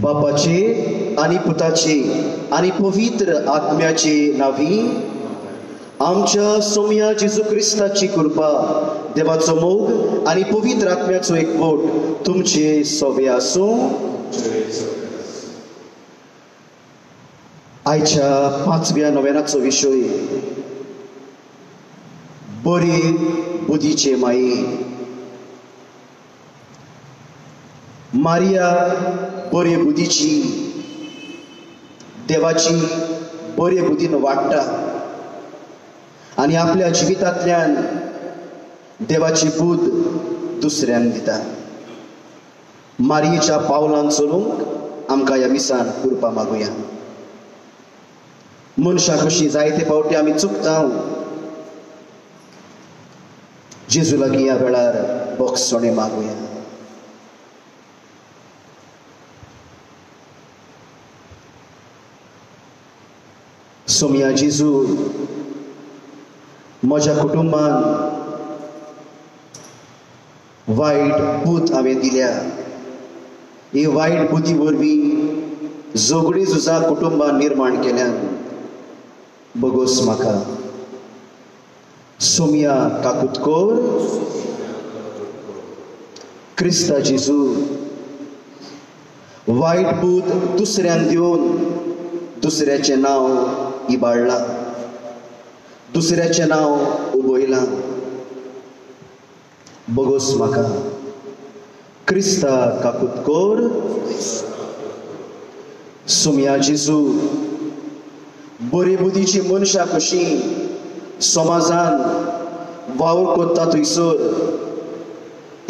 बापाचे आणि पुताचे आणि पवित्र आत्म्याचे नावी आमच्या सोम्या जेजू क्रिस्ताची कृपा देवाचो मोग आणि पवित्र आत्म्याचो एकवट तुमचे सोबे आसूं. आयच्या 5व्या नोवेनाचो विशय बरे बुद्धीचे माये. मारिया बरे बुद्धीची देवाची बरे बुद्धीन वाडटा आणि आपल्या जिवितांतल्यान देवाची बुद्ध दुसऱ्यांक दिता. मारियेच्या पावलांत चलूंक आमकां ह्या मिसान कृपा मागुया. मनशां कशी जायते फावटी आमी चुकता. जेजू लागीं ह्या वेळार बोगसणे मागुया. सोम्या जेजू, म्हज्या कुटुंबान वायट बुद्ध हांवें दिल्या. ही वायट बुद्धी वरवीं झगडी झुजां कुटुंबान निर्माण केल्यान बगोस म्हाका. सोम्या काकुतकोर, क्रिस्ता जेजू वायट बुद्ध दुसऱ्यांक दिवन दुसऱ्याचें नांव इबाडलां, दुसऱ्याचें नांव उबयलां. बगोस म्हाका. क्रिस्ता काकुतकोर, सोम्या जेजू बरे बुद्धीची मनशां कशी समाजान वावर कोत्ता थंयसर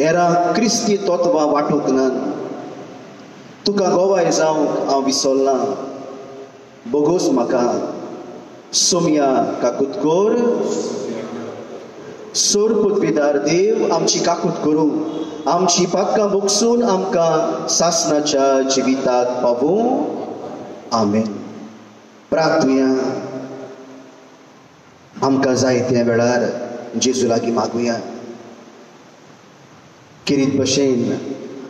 हेरां क्रिस्ती तत्वां वाटूंक ना. तुका गोवाय जावंक हांव विसरलां. बगोस म्हाका. सोम्या काकुतकोर, सोर पदवीदार देव आमची काकूत करूं, आमची पाक्कां मोगसून आमकां सासणाच्या जिविताक पावूं. आमेन. प्रार्थुया. आमकां जाय त्या वेळार जेजू लागीं मागुया. किरीत भशेन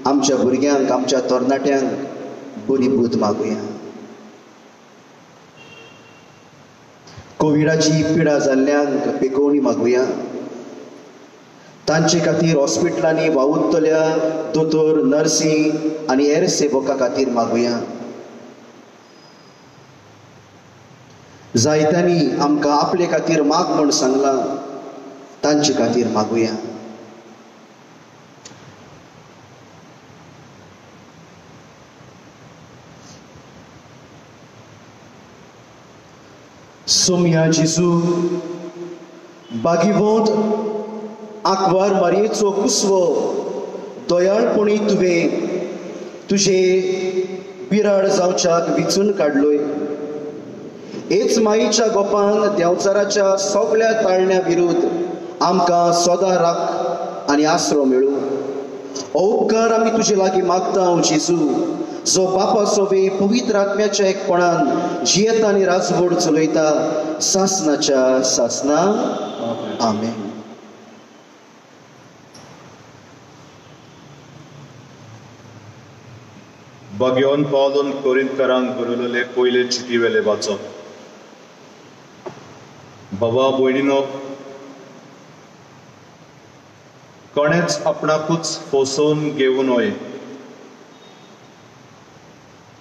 आमच्या भुरग्यांक आमच्या तरणाट्यांक बरी बुद्ध मागुया. कोविडाची पिडा जाल्ल्यांक पेकोवणी मागुया. तांचे खातीर हॉस्पिटलांनी वावुरतल्या दोतोर, नर्सी आनी हेर सेवकां खातीर मागुया. जायत्यांनी आमकां आपले खातीर माग म्हूण सांगलां, तांचे खातीर मागुया. सोम्या जेजू बागीवंत आंकवार मारयेचो कुसवो दयाळपणी तुवें तुजे बिराड जावच्याक विचून काडलोय. हेच मायेच्या गोपान देंवचाराच्या सगळ्या ताळण्या विरुद्ध आमकां सदां राख आनी आसरो मेळूं. उपकार आमी तुजे लागीं मागता जेजू, जो बापा सोबे पवित्र आत्म्याच्या एकपणान जियेता आनी राजवड चलयता सासनाच्या सासना. आमेन. Bagion Paulon Korintkarank बरयलेले पयले चिटी वेले वाचप. बाबा भयणीनो, कोणेच आपणाकूच फोसोवन घेवं नये.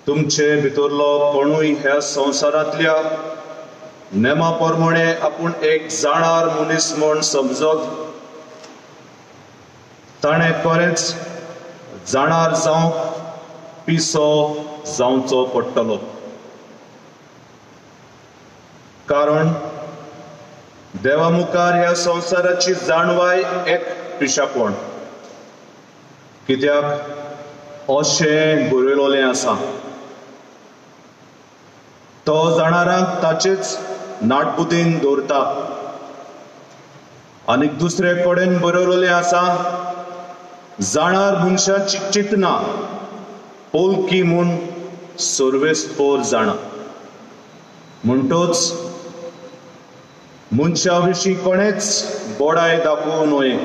तुमचे भितरलो कोणूय ह्या संवसारांतल्या नेमा प्रमाणे आपूण एक जाणार मनीस म्हूण समजत ताणें खरेंच जाणार जावंक पिसो जावचो पडटलो. कारण देवा मुखार ह्या संवसाराची जाणवाय एक पिशापण. कित्याक अशें बरयलोलें आसा, तो जाणारांक ताचेच नाटबुदीन दवरता. आनी दुसरे कडेन बरयलोलें आसा, जाणार मनशाची चिंतना पोलकी म्हूण सर्वेस्पोर जाणा. म्हणटच मनशा विशीं कोणेच बोडाय दाखोवं नये.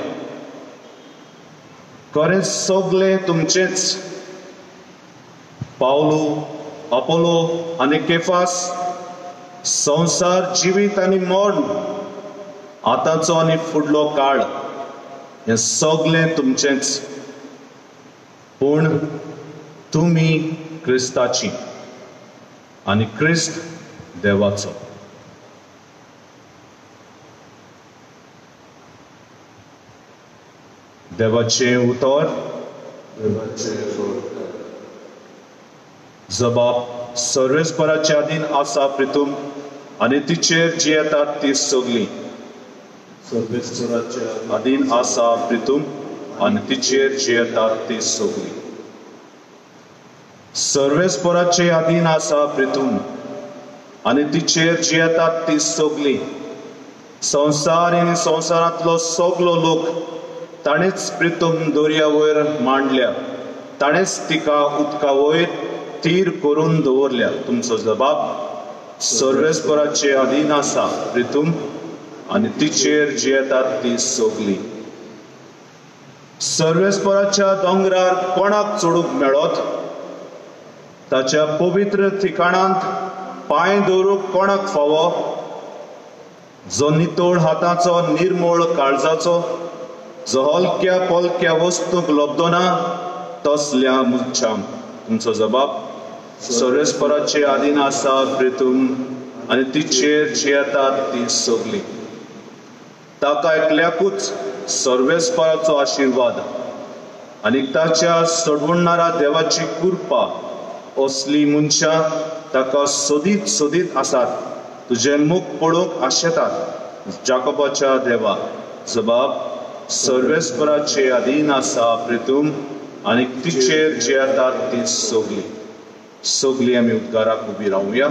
खरेंच सगळें तुमचेंच. पावलो, अपोलो आनी केफास, संवसार, जिवीत आनी मरण, आतांचो आनी फुडलो काळ, हें सगळें तुमचेंच. पूण तुमी क्रिस्ताची आनी क्रिस्त देवाचो. देवाचें उतर. जबाब सर्वेस्पराचे आदीन आसा प्रितूम आनी तिचेर जी येतात ती सगळीं. सर्वेस्पराचे आदीन आसा प्रितूम आनी तिचेर जी येतात ती सगळीं. सर्वेस्पराचे आदीन आसा प्रितूम आनी तिचेर जी येतात ती सगळीं. संवसार आनी संवसारांतलो सगळो लोक ताणेच प्रितूम दर्या वयर मांडल्या. ताणेच तिका उदका वयर थीर करून दवरल्या. तुमचो जबाब सर्वेस्पराचे आदीन आसा प्रितूम आनी तिचेर जी येतात ती सगळीं. सर्वेस्पराच्या दोंगरार कोणाक चडूंक मेळत? ताच्या पवित्र ठिकाणांत पांय दवरूंक कोणाक फावो? जो नितळ हाताचो, निर्मळ काळजाचो, जो हलक्या पलक्या वस्तूंक लबदो ना, तसल्या मनशांक. तुमचो जबाब सर्वेस्पराचे आदीन आसा प्रितूम आनी तिचेर जी येतात ती सगळीं. ताका एकल्याकूच सर्वेस्पराचो आशिर्वाद आनी ताच्या सडवणारा देवाची कृपा असली मनशां ताका सोदीत सोदीत आसात. तुजें मुख पळोवंक आशेतात जाकोबाच्या देवा. जबाब सर्वेस्पराचे आदीन आसा प्रितूम आनी तिचेर जी येतात ती सगळीं. सगळीं आमी उद्गाराक उबी रावुया.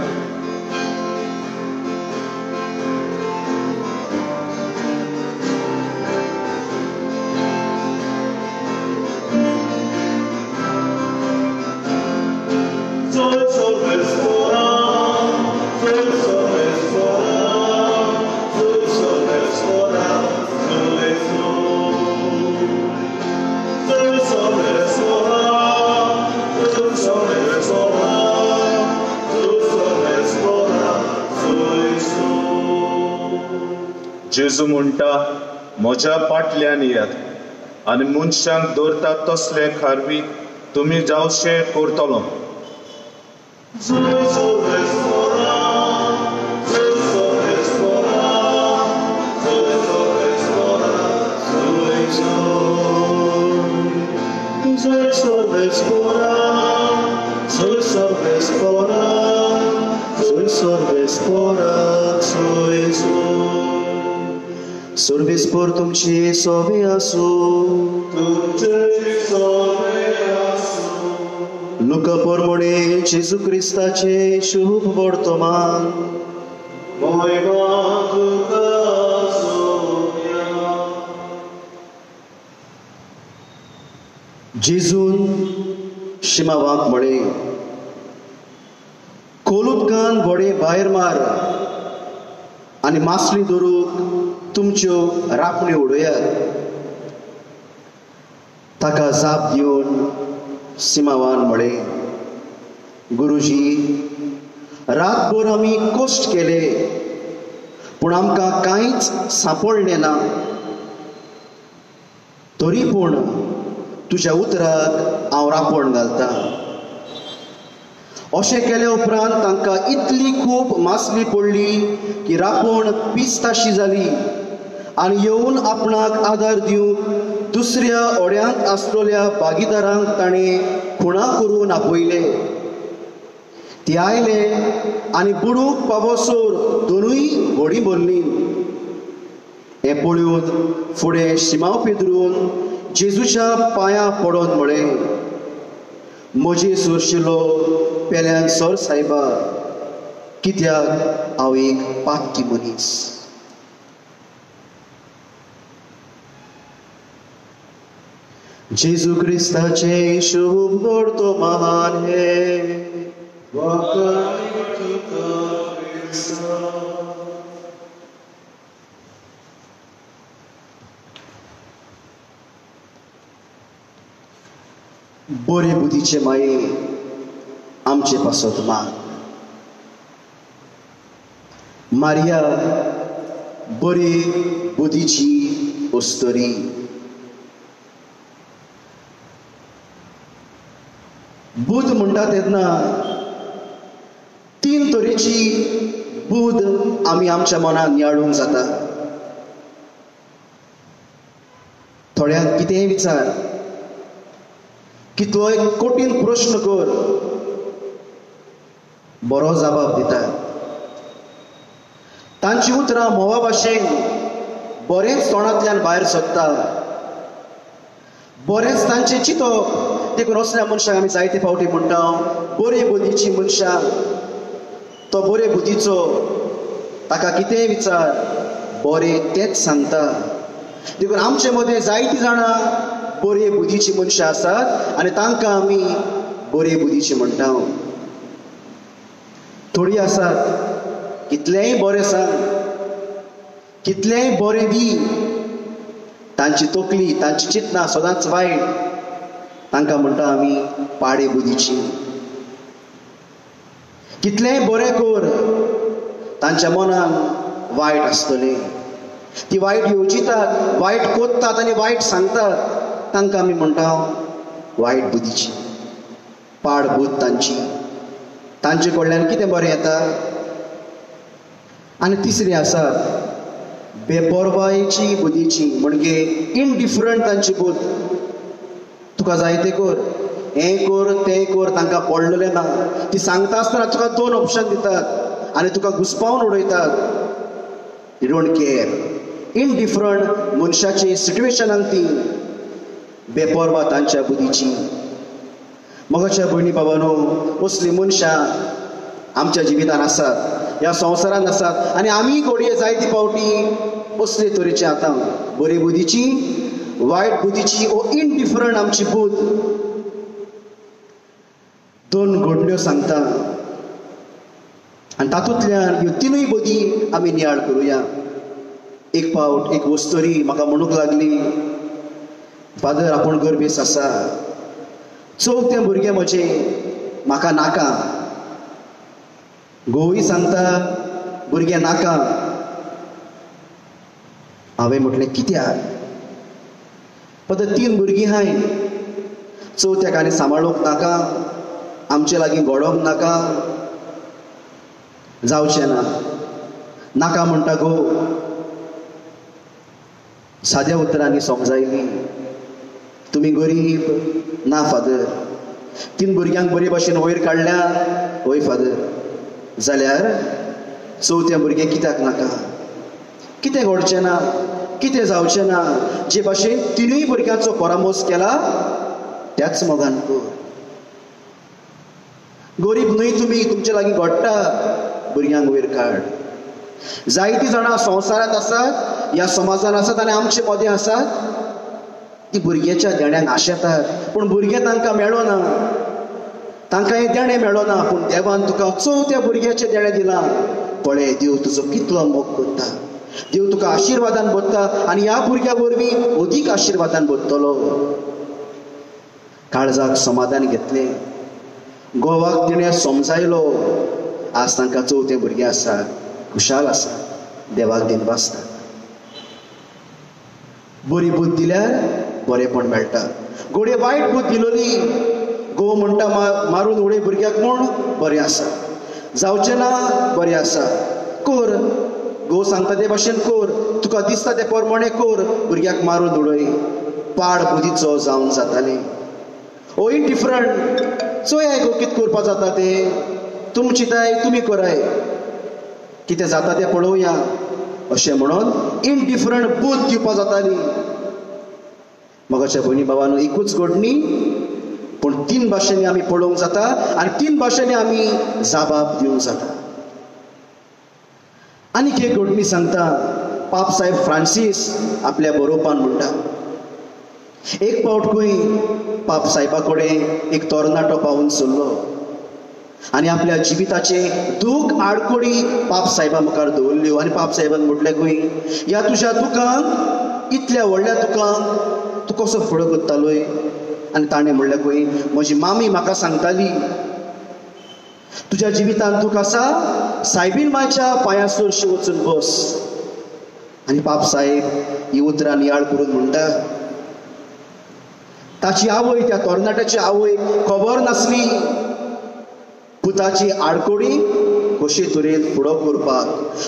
जेजू म्हणटा, म्हज्या फाटल्यान येयात आनी मनशांक दवरता तसले खारवी तुमी जावशे करतलो. सर्वेस्पर तुमची सोबे आसूं. लुका प्रमाणे जेजू क्रिस्ताचे शुभ वर्तमान. जेजून शिमावाक म्हळे, खोल उदकान घोडे भायर मार आनी मासली धरूंक तुमच्यो रापण्यो उडयात. ताका जाप दिवन सिमावान म्हळे, गुरुजी, रातभर आमी कश्ट केले पूण आमकां कांयच सांपडलें ना. तरी पूण तुज्या उतराक हांव रापण घालतां. अशें केले उपरांत तांकां इतली खूब मासली पडली की रापण पिस्ताशी जाली आनी येवन आपणाक आदार दिवंक दुसऱ्या ओड्यांत आसलेल्या भागीदारांक ताणें खुणा करून आपयले. ती आयले आनी बुडूंक पावसोर दोनूय व्हडी भरली. हें पळोवन फुडें शिमाव पेद्रून जेजूच्या पांयां पडोन म्हळें, म्हजे सुरशिल्लो पेल्यान सर सायबा, कित्याक हांव एक पापी मनीस. जेजू क्रिस्ताचे शुभ तो महान हे. बरे बुद्धीचे माये आमचे पासत माग. मारिया बरे बुद्धीची उस्तरी. बुध म्हणटा तेन्ना तीन तरेची बुध आमी आमच्या मनान नियाळूंक जाता. थोड्यांक कितेंय विचार, कितलोय कठीण प्रश्न कर, बरो जबाब दिता. तांची उतरां मोवा भाशेन बरेंच तोंडांतल्यान भायर सरता. बरेंच तांचे चिंतप देखून असल्या मनशाक आमी जायते फावटी म्हणटा बरे बुद्धीची मनशां. तो बरे बुद्धीचो ताका कितेंय विचार बरें तेच सांगता. देखून आमचे मदें जायतीं जाणां बरे बुद्धीची मनशां आसात आनी तांकां आमी बरे बुद्धीची म्हणटा. थोडीं आसात कितलेंय बरें सांग, कितलेंय बरें दी, तांची तकली तांची चिंतनां सदांच वायट. तांकां म्हणटा आमी पाडे बुद्धीची. कितलेंय बरें कर, तांच्या मनान वायट आसतलें. ती वायट येवजितात, वायट कोत्तात आनी वायट सांगतात. तांकां आमी म्हणटा वायट बुद्धीची, पाड बुद्ध तांची. तांचे कडल्यान कितें बरें येता. आनी तिसरी आसात बेपरवायेची बुद्धीची, म्हणजे इनडिफरंट तांची बुद्ध. तुका जाय तें कर, हें कर तें कर, तांकां पडलेलें ना. ती सांगता आसतना तुका दोन ऑप्शन दितात आनी तुका घुस्पावन उडयतात. You don't care. इनडिफरंट मनशाची सिट्युएशनांक ती बेपरवा तांच्या बुद्धीची. मोगाच्या भयणी बाबांनो, असली मनशां आमच्या जिवितान आसात, ह्या संवसारान आसात आनी आमी घडये जायती फावटी असले तरेचे आतां बरे बुद्धीची, वायट बुद्धीची ओ इनडिफरंट आमची बुद्ध दोन घडण्यो सांगता. आनी तातूंतल्यान ह्यो तिनूय बुद्धी आमी नियाळ करुया. एक फावट एक वस्तोरी म्हाका म्हणूंक लागली, फादर आपूण गरबेस आसा, चवथें भुरगें म्हजें म्हाका नाका. घोवूय सांगता भुरगें नाका. हांवें म्हटलें कित्याक. फादर तीन भुरगीं हाय, चवथ्याक आनी सांबाळूंक नाका, आमचे लागीं घोडोंक नाका, जावचें ना. नाका म्हणटा गो. साद्या उतरांनी समजायली, तुमी गरीब. ना फादर. तीन भुरग्यांक बरे भाशेन वयर काडल्या. वय फादर. जाल्यार चवथें भुरगें कित्याक नाका. कितें घडचें ना, कितें जावचें ना. जे भाशेन तिनूय भुरग्यांचो परामोस केला त्याच मोगान कर. गरीब न्हय तुमी, तुमचे लागीं घडटा, भुरग्यांक वयर काड. जायतीं जाणां संवसारांत आसात, ह्या समाजान आसात आनी आमचे मदें आसात. ती भुरग्याच्या देण्याक आशेतात पूण भुरगे तांकां मेळोना, तांकां हें देणें मेळोना, पूण देवान तुका चवथ्या भुरग्याचें देणें दिलां. पळय देव तुजो कितलो मोग करता, देव तुका आशिर्वादान भरता आनी ह्या भुरग्या वरवीं अदीक आशिर्वादान भरतलो. काळजाक समाधान घेतलें, गोवाक तिणें समजायलो, आज तांकां चवथें भुरगें आसा, खुशाल आसा, देवाक दिन वाचता. बरी बूद दिल्यार बरेपण मेळटा. घोडये वायट बूद दिलोली, घोव म्हणटा मारून उडय भुरग्याक म्हूण बरें आसा, जावचें ना बरें आसा, कर. घोव सांगता ते भाशेन कर, तुका दिसता ते प्रमाणें कर, भुरग्याक मारून उडय. पाड बुदीचो जावन जातालें. ओ डिफरंट, चोय गो कितें करपा जाता तें, तुमी चिंताय तुमी कराय, कितें जाता तें पळोवया अशें म्हणून इनडिफरंट बूद दिवपा जाताली. मगाच्या भयणी भावानो, एकूच घडणी पूण 3 भाशेंनी आमी पळोवंक जाता आनी 3 भाशेंनी आमी जाबाब दिवंक जाता. आनीक एक घडणी सांगता, पाप साहेब फ्रांसीस आपल्या बरोवपान म्हणटा, एक फावट खंय पाप साहेबा कडेन एक तरणाटो पावून चल्लो आनी आपल्या जिविताचे दूख आडकोडी पाप साहेबा मुखार दवरल्यो आनी पाप साहेबान म्हटलें, खंय ह्या तुज्या दुखान, इतल्या व्हडल्या दुखान तूं कसो फुडो करतालोय. आनी ताणें म्हणलें, खंय म्हजी मामी म्हाका सांगताली, तुज्या जिवितान दूख आसा, सायबीन मायच्या पांयां सरशी वचून बस. आनी पाप साहेब ही उतरां नियाळ करून म्हणटा, ताची आवय, त्या तरणाट्याची आवय खबर नासली पुताची आडकोडी कशे तरेन फुडो करपाक,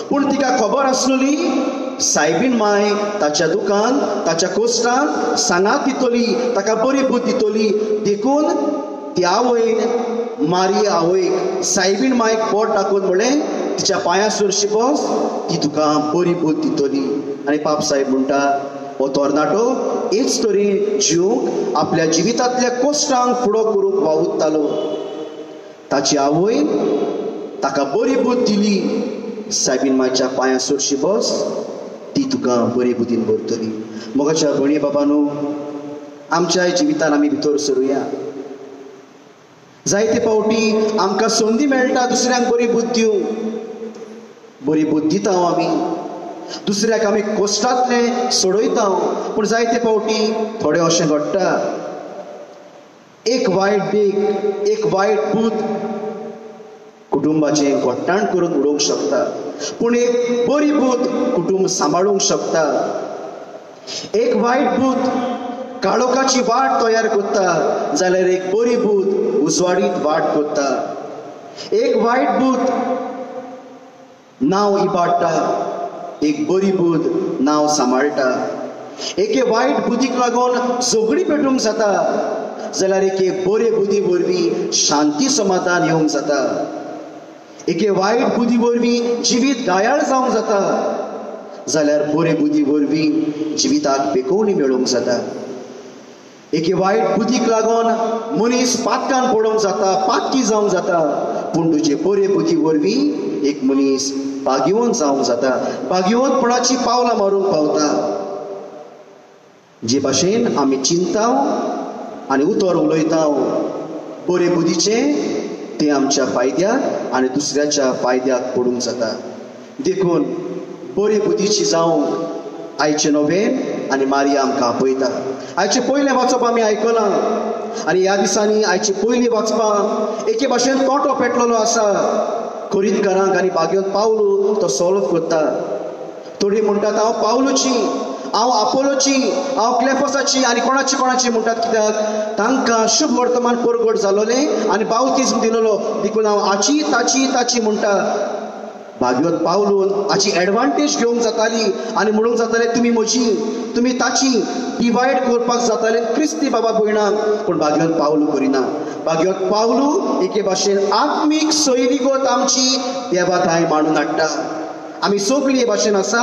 पूण तिका खबर आसलोली सायबीन माय ताच्या दुखान, ताच्या कोश्टान सांगात दितली, ताका बरी बूद दितली. देखून ती आवयन मारी आवयक सायबीन मायक पोट दाखोवन म्हणलें, तिच्या पांयां सरशी बस, ती तुका बरी बूद दितली. आनी पाप साहेब म्हणटा, हो तरणाटो हेच तरेन जिवंक आपल्या जिवितांतल्या कोश्टांक फुडो करूंक वावुरतालो. ताची आवय ताका बरी बूद दिली, सायबीन मायच्या पांयां सरशी बस, ती तुका बरे बुदीन भरतली. मोगाच्या भयणी बाबांनो, आमच्या जिवितान आमी भितर सरुया. जायते फावटी आमकां संदी मेळटा दुसऱ्यांक बरी बूद दिवंक, बरी बूद दिता आमी, दुसऱ्याक आमी कोश्टांतलें सोडयता, पूण जायते फावटी थोडें अशें घडटा, एक वायट देख, एक वायट बूद कुटुंबाचें घोट्टाण करून उडोवंक शकता, पूण एक बरी बूद कुटुंब सांबाळूंक शकता. एक वायट बूद काळोखाची वाट तयार करता, जाल्यार एक बरी बूद उजवाडीत वाट करता. एक वायट बूद नांव इबाडटा, एक बरी बूद नांव सांबाळटा. एके वायट बुदीक लागून झगडी पेटूंक जाता, जाल्यार एके बरे बुदी वरवीं शांती समाधान येवंक जाता. एके वायट बुदी वरवीं जिवीत घायाळ जावंक जाता, जाल्यार बरे बुदी वरवीं जिविताक बेकोवणी मेळोवंक जाता. एके वायट बुदीक लागून मनीस पातकान पडोवंक जाता, पातकी जावंक जाता, पूण तुजे बरे बुदी वरवीं एक मनीस भाग्यवंत जावंक जाता, भाग्यवंतपणाची पावलां मारूंक पावता. जे भाशेन आमी चिंता आनी उतर उलयता बरे बुदीचें, तें आमच्या फायद्याक आनी दुसऱ्याच्या फायद्याक पडूंक जाता. देखून बरे बुदीची जावंक आयचे नवें आनी मारिया आमकां आपयता. आयचे पयलें वाचप आमी आयकलां आनी ह्या दिसांनी आयचे पयलीं वाचपाक एके भाशेन तोटो पेटलेलो आसा. कोरिंथकारांक आनी भाग्यवंत पावलो तो सॉल्व करता. थोडीं म्हणटात हांव पावलोची, हांव आपोलोची, हांव क्लेफसाची आनी कोणाची कोणाची म्हणटात, कित्याक तांकां शुभ वर्तमान परगट जालोलें आनी बावतिस्म दिलोलो, देखून हांव आची ताची ताची म्हणटा. भाग्यवंत पावलून हाची एडवांटेज घेवंक जाताली आनी म्हणूंक जातालें तुमी म्हजी, तुमी ताची, डिवायड करपाक जातालें क्रिस्ती बाबा भयणांक. पूण भाग्यवंत पावलू करिना. भाग्यवंत पावलू एके भाशेन आत्मीक सैरीगत आमची देवा थंय मांडून हाडटा. आमी सगळीं हे भाशेन आसा,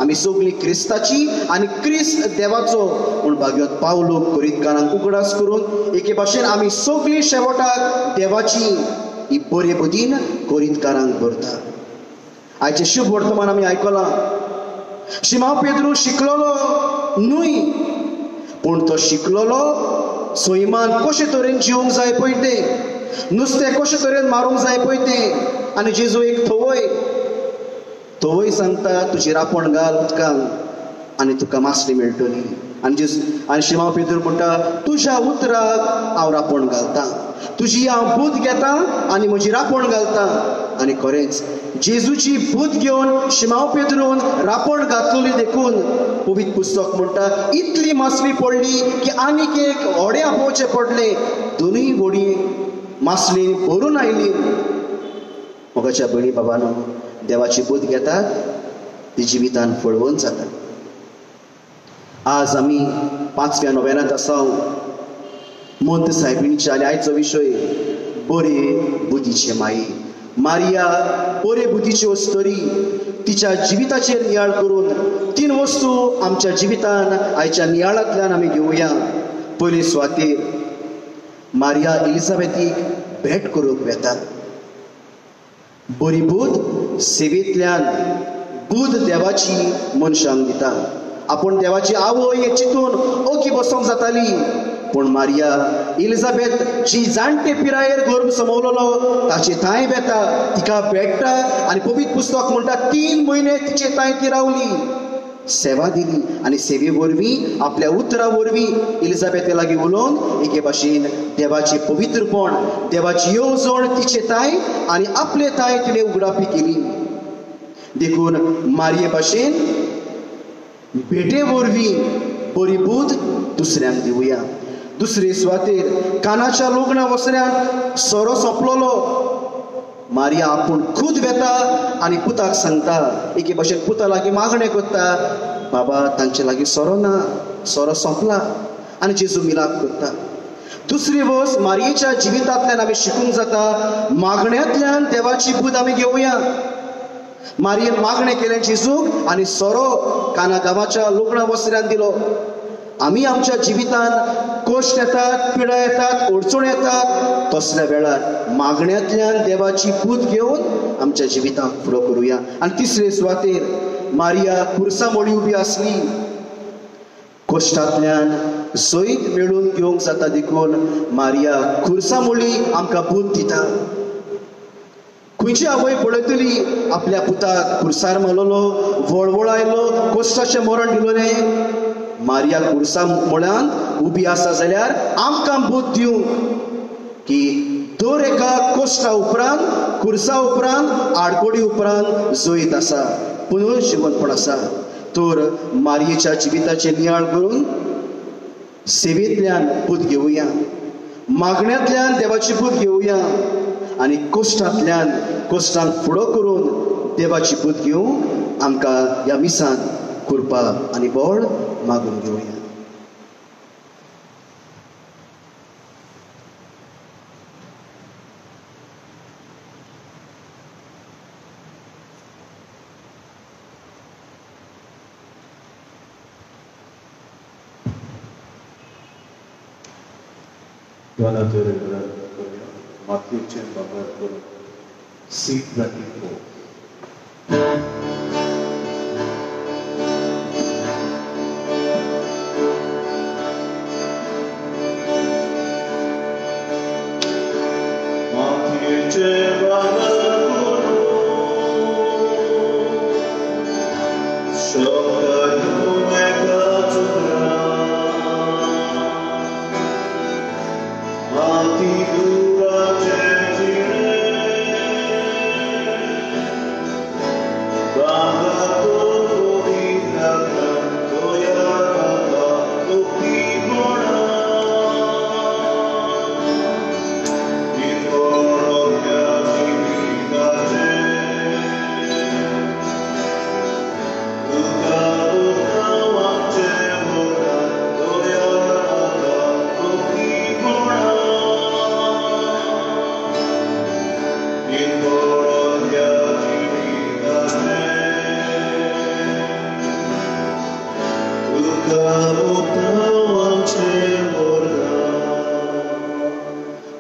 आमी सगळीं क्रिस्ताची आनी क्रिस्त देवाचो. पूण भाग्यवंत पावलू कोरिंथकारांक उगडास करून एके भाशेन आमी सगळीं शेवटाक देवाची ही बरे बुदीन कोरिंथकारांक भरता. आयचे शुभ वर्तमान आमी आयकलां. शिमाव पेद्रू शिकलोलो न्हय, पूण तो शिकलोलो सैमान कशे तरेन जिवंक जाय पळय तें, नुस्तें कशे तरेन मारूंक जाय पळय तें. आनी जेजू एक थवय सांगता तुजी रापण घाल उदकान आनी तुका मासली मेळटली. आनी शिमाव पेद्र म्हणटा तुज्या उतराक हांव रापण घालतां, तुजी हांव बूद घेतां आनी म्हजी रापण घालतां. आनी खरेंच जेजूची बूद घेवन शिमाव पेद्रून रापण घातलेली देखून पवित्र पुस्तक म्हणटा इतली मासली पडली की आनीक एक व्हडें आपोवचें पडलें. दोनूय व्हडी मासली भरून आयली. मोगाच्या भयणी बाबांनो, देवाची बूद घेतात ती जिवितान फळवून जाता. आज आमी 5व्या नोवेनांत आसां. मोंत सायबीणच्या आनी आयचो विशय बरे बुदीचे माई. मारिया बरे बुदीची वस्तरी तिच्या जिविताचेर नियाळ करून 3 वस्तू आमच्या जिवितान आयच्या नियाळांतल्यान आमी घेवया. पयली सुवातेर मारिया एलिझाबेथीक भेट करूंक वेता. बरी बूद सेवेंतल्यान बूद देवाची मनशांक दिता. आपूण देवाची आवय हे चिंतून ओगी बसोंक जाताली, पूण मारिया एलिझाबेथ जी जाणटे पिरायेर गर्भ समवलेलो ताचे थंय वेता, तिका भेटता. आनी पवित्र पुस्तक म्हणटा 3 म्हयने तिचे थंय ती रावली, सेवा दिली. आनी सेवे वरवीं आपल्या उतरा वरवीं एलिझाबेथे लागीं उलोवन एके भाशेन देवाची पवित्रपण, देवाची येवजण तिचे थंय आनी आपले थंय तिणें उगडापी केली. देखून मारिये भाशेन भेटे वरवीं बरी बूद दुसऱ्यांक दिवया. दुसरे सुवातेर कानाच्या लग्ना वसऱ्यान सोरो सोंपलोलो. मारिया आपूण खुद वेता आनी पुताक सांगता, एके भाशेन पुता लागीं मागणें करता, बाबा तांचे लागीं सोरो ना, सोरो सोंपला. आनी जेजू मिलाप करता. दुसरी वस्त मारयेच्या जिवितांतल्यान आमी शिकूंक जाता, मागण्यांतल्यान देवाची बूद आमी घेवया. मारयेन मागणें केलें जेजूक आनी सोरो काना गांवाच्या लग्ना वसऱ्यान दिलो. आमी आमच्या जिवितान कश्ट येतात, पिडा येतात, अडचण येतात, तसल्या वेळार मागण्यांतल्यान देवाची बूद घेवन आमच्या जिवितांत फुडो करुया. आनी तिसरे सुवातेर मारिया खुर्सा मोडी उबी आसली. कश्टांतल्यान जैत मेळून घेवंक जाता देखून मारिया खुर्सा मोडी आमकां बूद दिता. खंयची आवय पळयतली आपल्या पुताक खुर्सार मारलेलो, वळवळ आयलो, कश्टाचें मरण दिलोलें. मारिया खुर्सा मोळ्यान उबी आसा जाल्यार आमकां बूद दिवंक की दर एका कश्टा उपरांत, खुर्सा उपरांत, आडकोडी उपरांत जैत आसा, पुनर्जीवनपण आसा. तर मारयेच्या जिविताचें नियाळ करून सेवेंतल्यान बूद घेवया, मागण्यांतल्यान देवाची बूद घेवया आनी कश्टांतल्यान कश्टांक फुडो करून देवाची बूद घेवंक आमकां ह्या मिसान कृपा आनी बळ मागून घेवया. मातयेचें बाबर करून सीट घातिल्लो.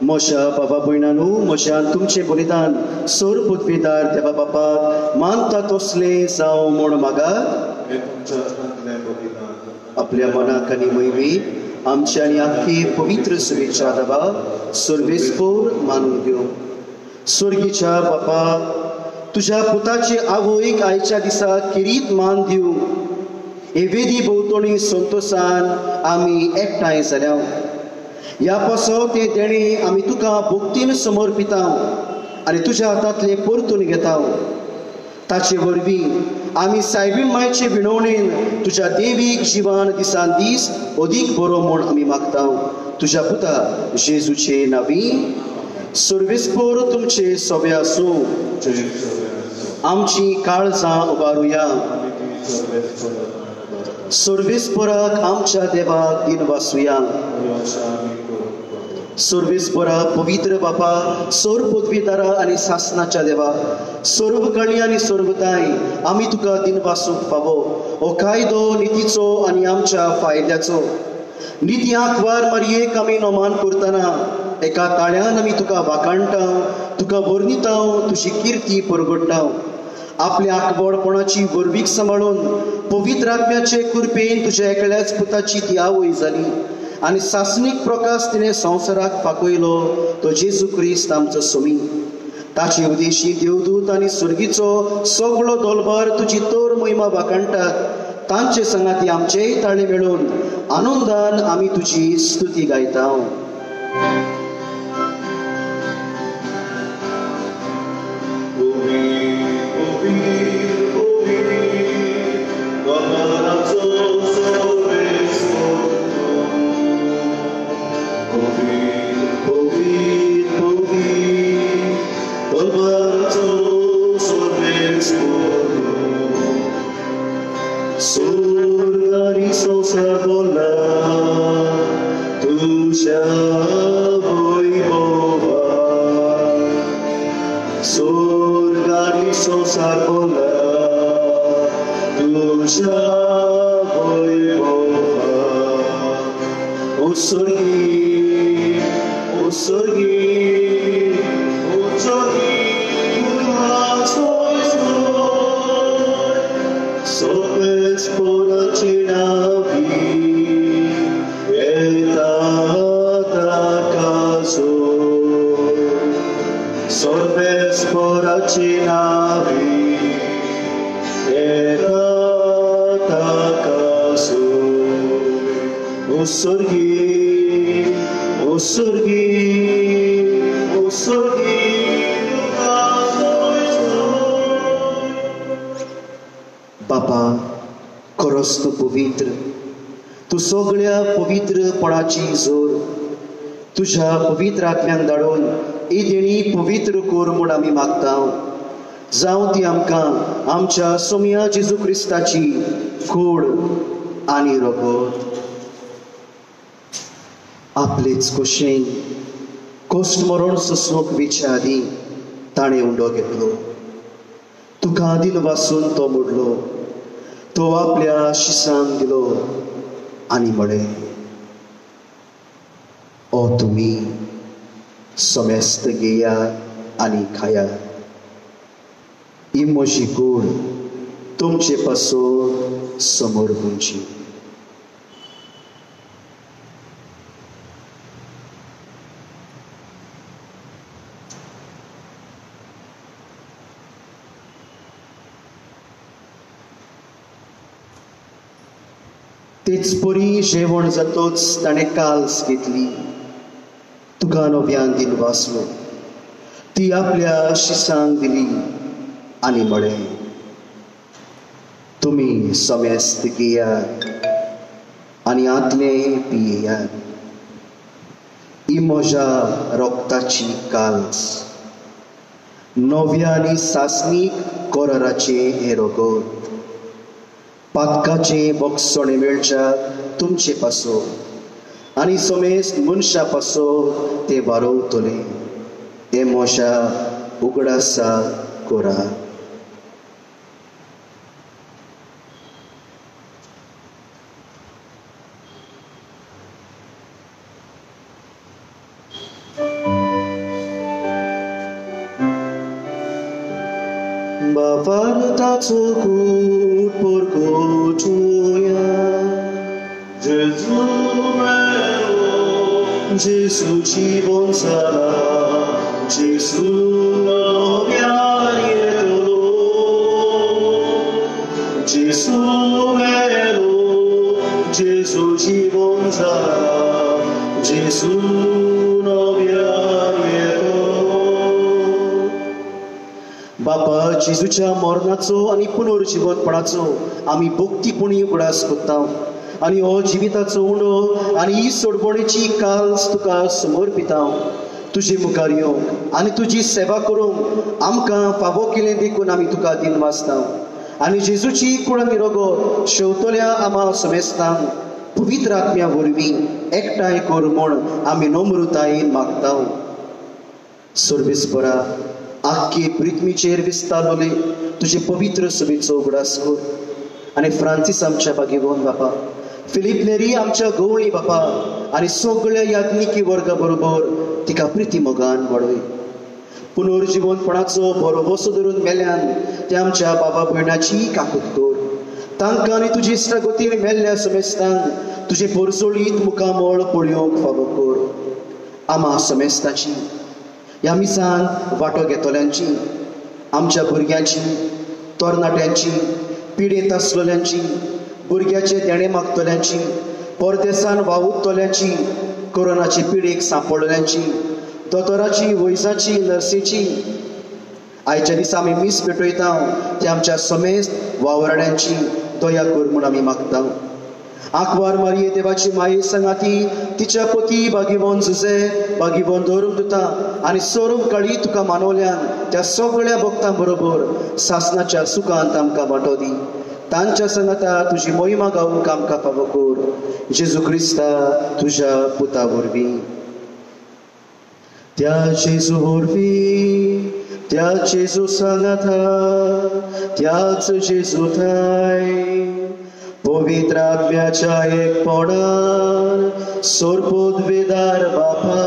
मोशा बाबा भयणानू, मोशान तुमचे बलिदान सोर पृथ्वीदार देवा बापाक मानता तसले जावं म्हूण मागात. आपल्या मनाक आनी मैमीत आमचे आनी आख्खी पवित्र सभेच्या दबा सर्वेस्पोर मानून घेवं. स्वर्गीच्या बापा, तुझ्या पुताची आवयक आयच्या दिसा किरीत मान दिवं. हे वेदी भोवतणी संतोषान आमी एकठांय जाल्या. ह्या पासो ते देणे आमी तुका भक्तीन समर्पिता आनी तुज्या हातांतले परतून घेता. ताचे वरवीं आमी सायबीण मायचे विणवणेन तुज्या देवीक जिवान दिसान दीस अदीक बरो म्हूण आमी मागता. तुज्या पुता जेजूचे नांवी. सर्वेस्पोर तुमचे सोबे आसूं. आमची काळजां उबारुया. सर्वेस्पोराक आमच्या देवाक दिन वासुया. सर्वेस्पोरा पवित्र बापा, सोर पदवीदारा आनी सासनाच्या देवा, सर्व काळी आनी सर्वदाय आमी तुका दिन वासूंक फावो. हो कायदो नितीचो आनी आमच्या फायद्याचो. निती आंकवार मारयेक आमी नोमान करतना एका ताळ्यान आमी तुका वाकाणटा, तुका वर्णिता, तुजी किर्ती परगडटा. आपल्या आंकवडपणाची वरवीक सांबाळून पवित्र आत्म्याचे कृपेन तुज्या एकल्याच पुताची ती आवय जाली आनी सासनीक प्रकाश तिणें संवसाराक फाकयलो तो जेजू क्रिस्त आमचो स्वामी. ताचे उदेशी देवदूत आनी स्वर्गीचो सगळो दोलबार तुजी तर महिमा वाकाणटात. तांचे संगाती आमचेय ताळे मेळून आनंदान आमी तुजी स्तुती गायता. बापा, खरोच तूं पवित्र. तूं सगळ्या पवित्रपणाची जोर तुज्या पवित्र आत्म्याक धाडून ही देणी पवित्र कर म्हूण आमी मागता. जावं ती आमकां आमच्या सोम्या जेजू क्रिस्ताची कूड आनी रगत. आपलेच कुशीन कोस्ट मरण सोंसूंक वेच्या आदीं ताणें उंडो घेतलो. तुका आदीन वासून तो मोडलो. तो आपल्या शिसांक दिलो आनी म्हळें, ओ तुमी सोमेस्त घेयात आनी खायात. ही म्हजी कूड तुमचे पासून समोर गुंची. तेच परी जेवण जातोच ताणें काल्स घेतली. तुका नव्यान दिन वासलो. ती आपल्या शिसांक दिली आनी म्हळें, तुमी सोमेस्त घेयात आनी आदले पियेयात. ही म्हज्या रोगताची काल्स, नव्या आनी सासनीक कोराराचे हे रगत. पातकाचे बोगसणे मेळच्या तुमचे पासो आनी सोमेस्त मनशा पासो ते वारोवतले. हे म्हज्या उगडासा कोरा. बापार ताचो कूट परगोटुया. Gesù ci buon sarà, Gesù noviarielo, Gesù vero, Gesù ci buon sarà, Gesù noviarielo. बापा जेजूच्या मरणाचो आणि पुनर्जीवनपणाचो आमी भक्तीपणी उगडास करता आणि हो जिविताचो उंडो आणि ही सोडवणेची काल्स तुका समर्पिता. तुजे मुखार येवंक आनी तुजी सेवा करूंक आमकां फावो केलें देखून आमी तुका दिन वाचता आनी जेजूची कुळ निरोगो शेवतल्या आमा समेस्तांक पवित्र आत्म्या वरवीं एकठांय कर म्हूण आमी नम्रतायेन मागता. सर्वेस्परा आख्खे पृथ्वीचेर विस्तारलोले तुजे पवित्र सभेचो उगडास कर आनी फ्रांसीस आमच्या बागेवन बापा, फिलीप नेरी आमच्या गवळी बापा आनी सगळ्या याज्ञिकी वर्गा बरोबर तिका प्रिती मोगान वाडय. पुनर्जीवनपणाचो बरो वसो धरून मेल्यान ते आमच्या बाबा भयणाची काकूत कर. तांकां आनी तुजे इश्टागतीर मेल्ल्या समेस्तांक तुजे परसोळीत मुखामळ पळयोवंक फावो कर. आमा समेस्ताची ह्या मिसान वांटो घेतल्यांची, आमच्या भुरग्यांची, तरणाट्यांची, पिडेंत आसलेल्यांची, भुरग्याचे देणे मागतल्यांची, परदेसान वावुरतल्यांची, कोरोनाची पिडेक सांपडलेल्यांची, दोतोराची, वैजाची, नर्सीची आयच्या दिसा आमी मीस पेटयता ते आमच्या समेस्त वावराड्यांची दया कर म्हूण आमी मागता. आंकवार मारये देवाची माये सांगाती तिच्या पती बागीवन झुजे बागीवन दवरूंक दिता आनी सोरूंक काळी तुका मानवल्यान त्या सगळ्या भक्तां बरोबर सासणाच्या सुखांत आमकां वांटो दी. तांच्या संगता तुजी महिमा गावूंक आमकां फावो कर. जेजू क्रिस्ता तुज्या पुता वरवीं. त्या जेजू वरवीं, त्या जेजू सांगाता, त्याच जेजू थाय पवित्र आत्म्याच्या एकपणान सोरपोदवेदार बापा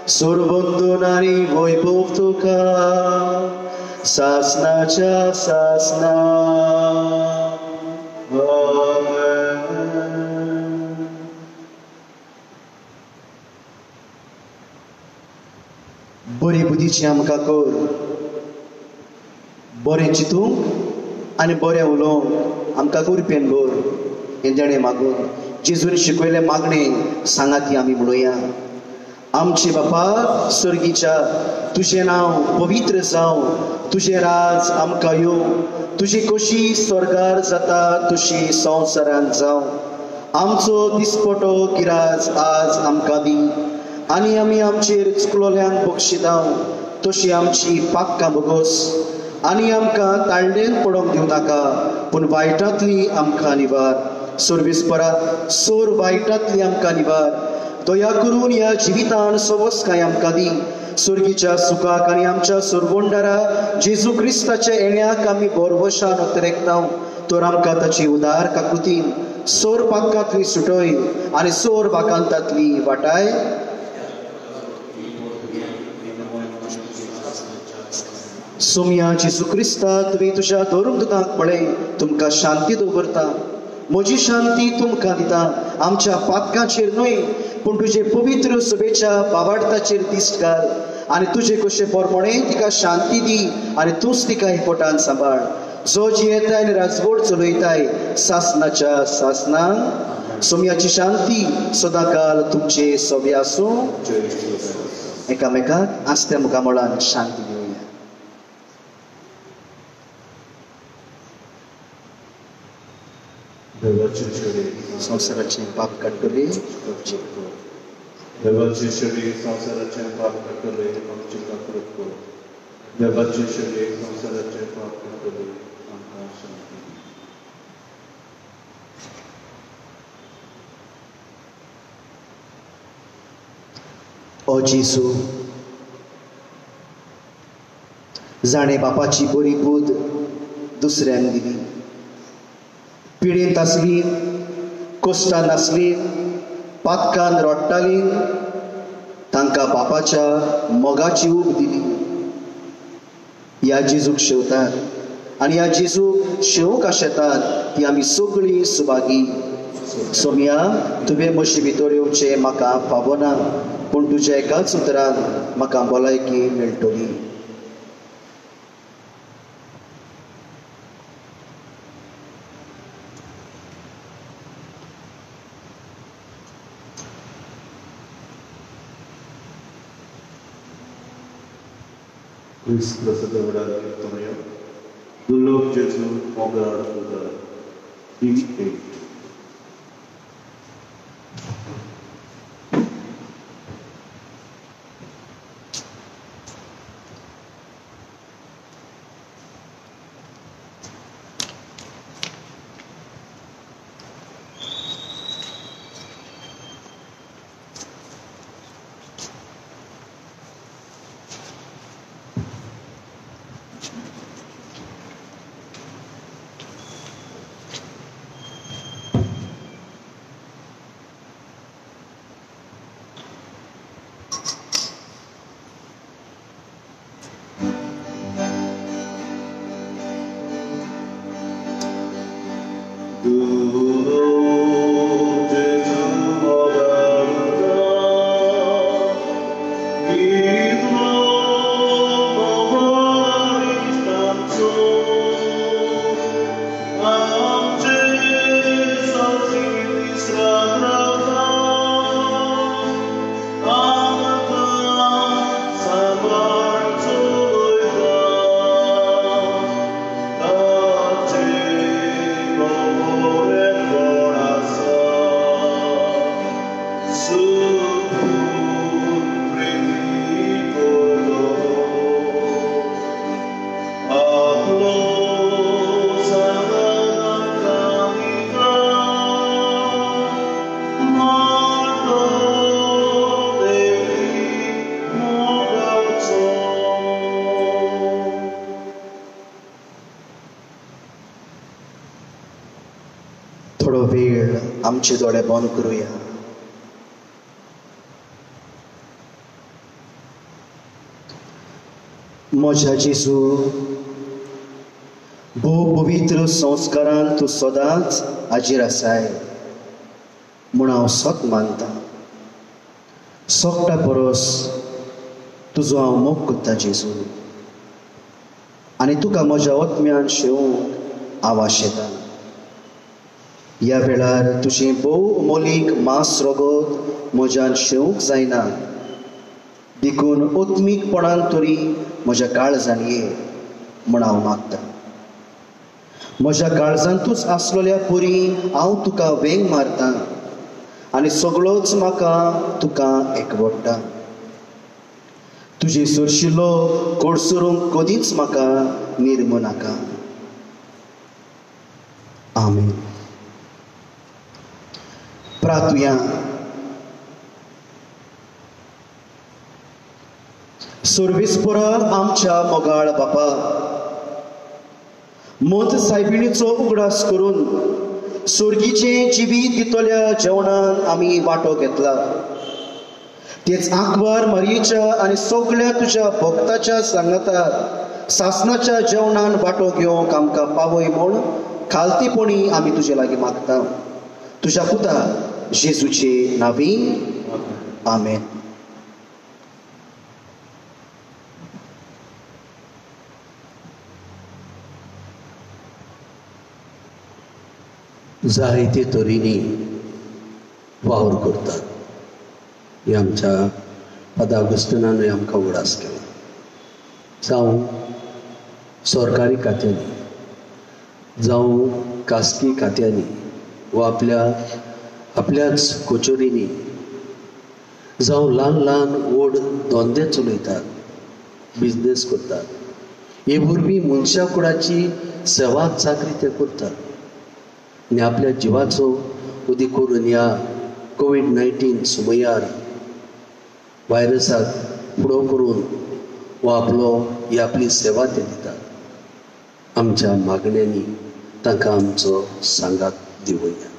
सोरबंदून आनी वैभव तुका सासणाच्या सासना. बरी बुद्धीची आमकां कर, बरें चिंतूंक आनी बरें उलोवंक आमकां गुरपेन भर. हे देणे मागून जेजून शिकयले मागणे सांगाती आमी म्हणुया. आमचे बापा स्वर्गीच्या, तुझे नांव पवित्र जावं, तुझे राज आमकां येवं, तुजी कशी स्वर्गार जाता तशी संवसारांत जावं. आमचो दिसपटो गिराज आज आमकां दी आनी आमी आमचेर चुकलोल्यांक बक्षिता तशी आमची पाक्कां बगोस आनी आमकां ताळडेन पडोवंक दिवं नाका पूण वायटांतली आमकां निवार. सर्वेस्परा सोर वायटांतली आमकां निवार. दया करून ह्या जिवितान सवस्काय आमकां दी. स्वर्गीच्या सुखाक आनी आमच्या सोरवंडारा जेजू क्रिस्ताच्या येण्याक आमी बोरवशान उतरेकता. तर आमकां ताची उदार काकुतीन सोर पाकांतली सुटय आनी सोर वाकांतांतली वाटाय सोम्या जेजू क्रिस्ता तुवें तुज्या दोरूंक पळय तुमकां शांती दवरता. म्हजी शांती तुमकां दिता. आमच्या पातकांचेर न्हय पूण तुजे पवित्र सभेच्या बाबार्थाचेर दिश्ट घाल आनी तुजे कशे पोरपणे तिका शांती दी आनी तूंच तिका एकवटान सांबाळ. जो जियेताय आनी राजवट चलयताय सासणाच्या सासनांक. सोम्याची शांती सदांकाल तुमचे सवे आसूं. एकामेकाक आस्त्या मुखामळान शांती दिवया. संवसाराचे पाप काडटले, देवाचे शरीर संवसाराचे पाप काडटले, आमची काकूत कर. देवाचे शरीर संवसाराचे पाप काडटले, आमकां शांती दी. ओ जेजू, जाणे बापाची बरी बुद दुसऱ्यांक दिली. पिडेंत आसली, कोश्टान आसली, पातकान रडटाली, तांकां बापाच्या मोगाची ऊब दिली. ह्या जेजूक शेवतात आनी ह्या जेजूक शेवंक आशेतात ती आमी सगळीं सुभागी. सोम्या तुवें म्हजे भितर येवचें म्हाका फावना, पूण तुज्या एकाच उतरान म्हाका भलायकी मेळटली. Cristo Sagrado Victoria, do Lord Jesus, obrigado por dar. D8. थोडो वेळ आमचे दोळे बंद करूया. म्हज्या जेजू, भोव पवित्र संस्कारान तूं सदांच हाजीर आसाय म्हूण हांव सत मानता. सोगटा परस तुजो हांव मोग करता जेजू, आनी तुका म्हज्या ओतम्यान शेवूंक हांव आशेतां. ह्या वेळार तुजें भोव मोलीक मांस रोगोत म्हज्यान शेवूंक जायना, देखून ओत्मीकपणान तरी म्हज्या काळजान ये म्हूण हांव मागतां. म्हज्या काळजांतूच आसलोल्या परी हांव तुका वेंग मारतां आनी सगळोच म्हाका तुका एकवटता. तुजे सरशिल्लो कोडसरूंक कदींच म्हाका निर्म नाका. आमीन. प्रार्थुया. सर्वेस्परा आमच्या मोगाळ बापा, मत सायबिणीचो उगडास करून सर्गीचें जिवीत दितल्या जेवणान आमी वांटो घेतला. तेच आंकवार मारयेच्या आनी सगळ्या तुज्या भक्ताच्या सांगातार सासणाच्या जेवणान वांटो घेवंक आमकां पावय म्हूण खालतीपणी आमी तुजे लागीं मागता. तुज्या पुता जेजूचे नांवी. आमेन. जायते तरेनी वावर करतात हे आमच्या पदागुस्तिनानूय आमकां उगडास केला. जावं सरकारी खात्यांनी, जावं खासगी खात्यांनी वा आपल्याच कचोरींनी, जावं ल्हान ल्हान व्हड धंदे चलयतात, बिजनेस करतात. हे वरवीं मनशा कुळाची सेवा चाकरी ते करतात आनी आपल्या जिवाचो उदी करून ह्या कोविड-19 समयार व्हायरसाक फुडो करून ही आपली सेवा ते दितात. आमच्या मागण्यांनी तांकां आमचो सांगात दिवया.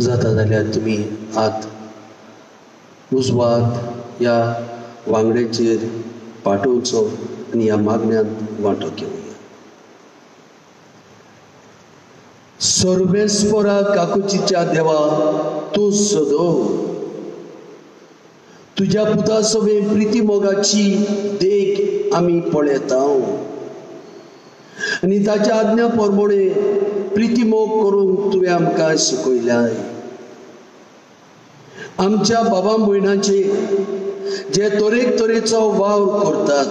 जाता जाल्यार तुमी आत उजवात ह्या वांगड्यांचेर पाठोवचो आनी ह्या मागण्यांत वांटो घेवया. सर्वेस्परा काकुचीच्या देवा तूं सदो तुझ्या पुता सवे प्रिती मोगाची देख आमी पळयता आनी ताच्या आज्ञा प्रमाणे प्रिती मोग करूंक तुवें आमकां शिकयल्याय। आमच्या बाबा भयणांचे जे तरेक तरेचो वावर करतात,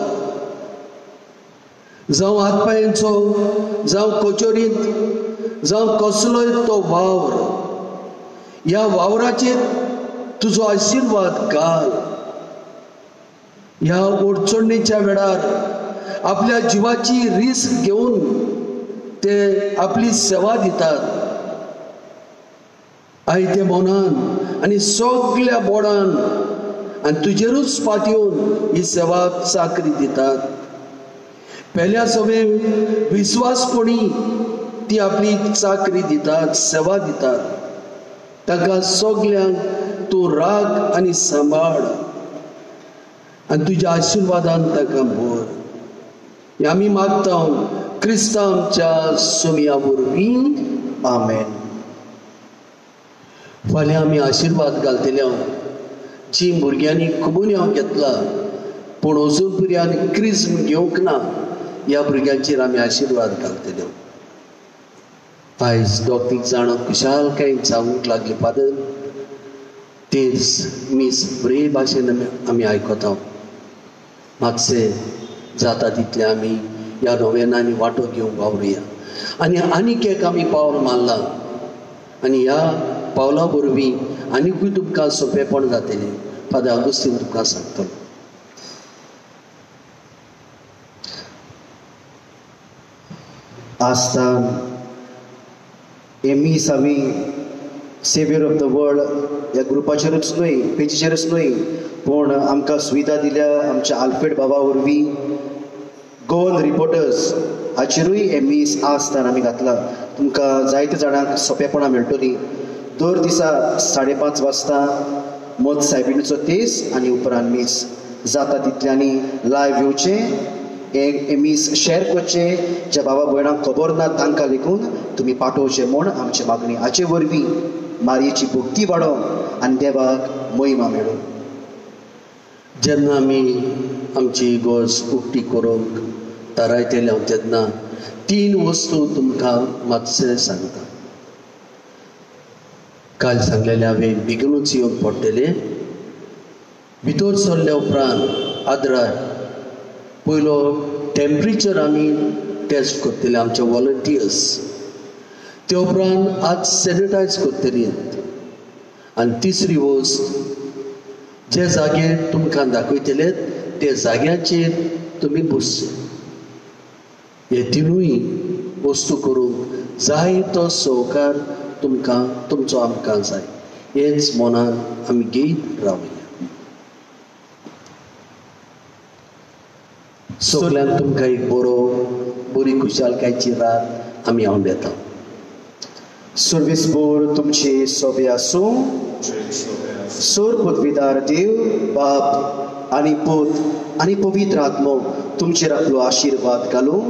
जावं हातपांयांचो, जावं कचोरीत, जावं कसलोय तो वावर, ह्या वावराचेर तुजो आशीर्वाद घाल। ह्या ओडचोडणेच्या वेळार आपल्या जिवाची रिस्क घेऊन ते आपली सेवा दितात। आयते मनान आनी सगळ्या बोडान आनी तुजेरूच पातयेवन ही सेवा चाकरी दितात। पहिल्या सवे विश्वासपणी ती आपली चाकरी दितात, सेवा दितात। ताका सगळ्यांक तूं राख आनी सांबाळ आनी तुज्या आशिर्वादान ताका भर। आमी मागता क्रिस्तांच्या सोमिया वरवीं, आमेन। फाल्यां आमी आशिर्वाद घालतले। जी भुरग्यांनी कमुन्यांव घेतला पूण अजून पर्यंत क्रिस्म घेवंक ना, ह्या भुरग्यांचेर आमी आशिर्वाद घालतले। आयज दोग तीग जाण खुशालकाय जावंक लागली फादर, तेच मीस बरे भाशेन आमी आयकता। मातशे जाता तितले आमी ह्या नोवेनांनी वांटो घेवंक वावरुया आनी आनीक एक आमी पावल मारला आनी ह्या पावला वरवीं आनीकूय तुमकां सोंपेपण जातलें। फादर अगुस्तीन तुमकां सांगतलो। आस्तान एमीस आमी सेव्हियर ऑफ द वर्ल्ड ह्या ग्रुपाचेरूच न्हय, पेजीचेरूच न्हय, पूण आमकां सुविधा दिल्या आमच्या आल्फ्रेड बाबा वरवीं गोवन रिपोर्टर्स हाचेरूय एमीस आस्तान आमी घातला। तुमकां जायते जाणांक सोंपेपणां मेळटलीं। दर दिसा 5:30 वाजता मत सायबिणीचो तेस आनी उपरांत मीस जाता तितल्यांनी लायव्ह येवचें, एमीस शेअर करचे। ज्या बाबा भयणांक खबर ना तांकां लेगून तुमी पाठोवचे म्हूण आमची मागणी। हाचे वरवीं मारयेची भक्ती वाडो आनी देवाक महिमा मेळो। जेन्ना आमी आमची गोज उक्ती करूंक थारायतले तेन्ना 3 वस्तू तुमकां मातशें सांगता। काल सांगलेले हांवें बेगीनूच येवंक पडटले। भितर सरल्या उपरांत आदराय पयलो टेम्परेचर आमी टेस्ट करतले आमचे वॉलंटियर्स, ते उपरांत आज सॅनिटायज करतली आनी तिसरी वस्त जे जागे तुमकां दाखयतले ते जाग्याचेर तुमी बसचे। हे तिनूय वस्तू करूंक जाय तो सहकार तुमकां तुमचो आमकां जाय। हेच मनान आमी घेयत रावया। सगळ्यांक तुमकां एक बरी खुशालकायेची रात आमी हांव येता। सर्वेस्पोर तुमचे सोबे आसूं। सोर पदवीदार देव बाप आनी पूत आनी पवित्र आत्मो तुमचेर आपलो आशिर्वाद घालूं।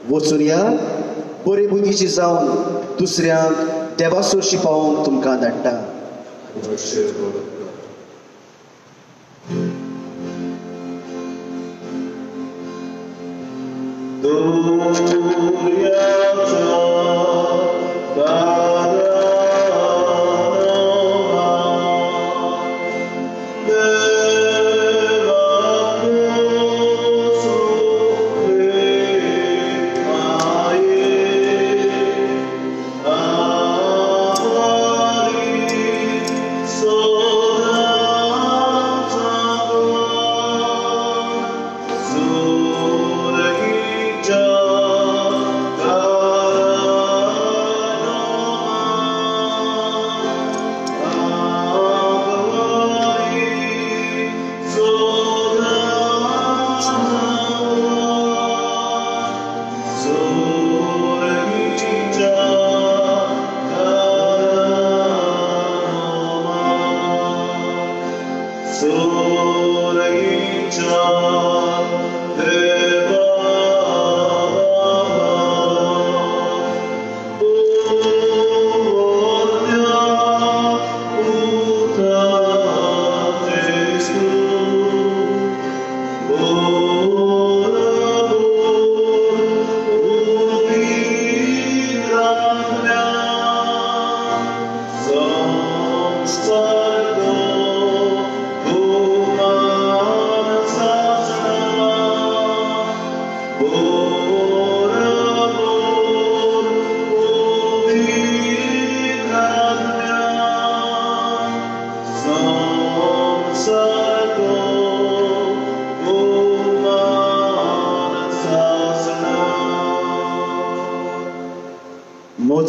वचून या बरे बुद्धीचे जावन दुसऱ्यांक देवासोशी पावोवंक तुमकां धाडटा।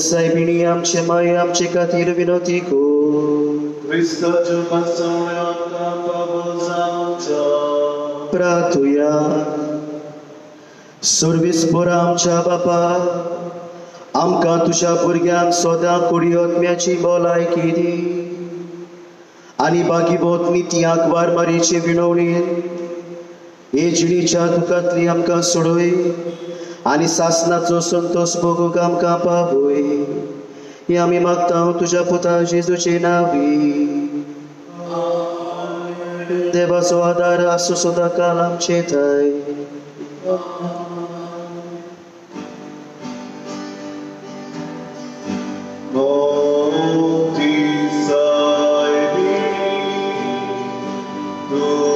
साहेबिणी आमचे माय आमचे खातीर विनोती को Cristaच्या पासवण्याचा प्रभू जाऊच्या प्रार्थुया सुरविस्पोर आमच्या बापा आमकां तुझ्या भुरग्यांक सोदां कुडी ओतम्याची भलायकी दी आनी बागी बोत नित्याक वारमारीचे विणवणेन एजडीच्या दुखांतली आमकां सोडोय आनी सासनाचो संतोष भोगूंक आमकां पावय हे आमी मागता तुझ्या पुता जेजूचे नांवी देवाचो आदार आसूं सदां काल आमचे थंय मोती सायबी तू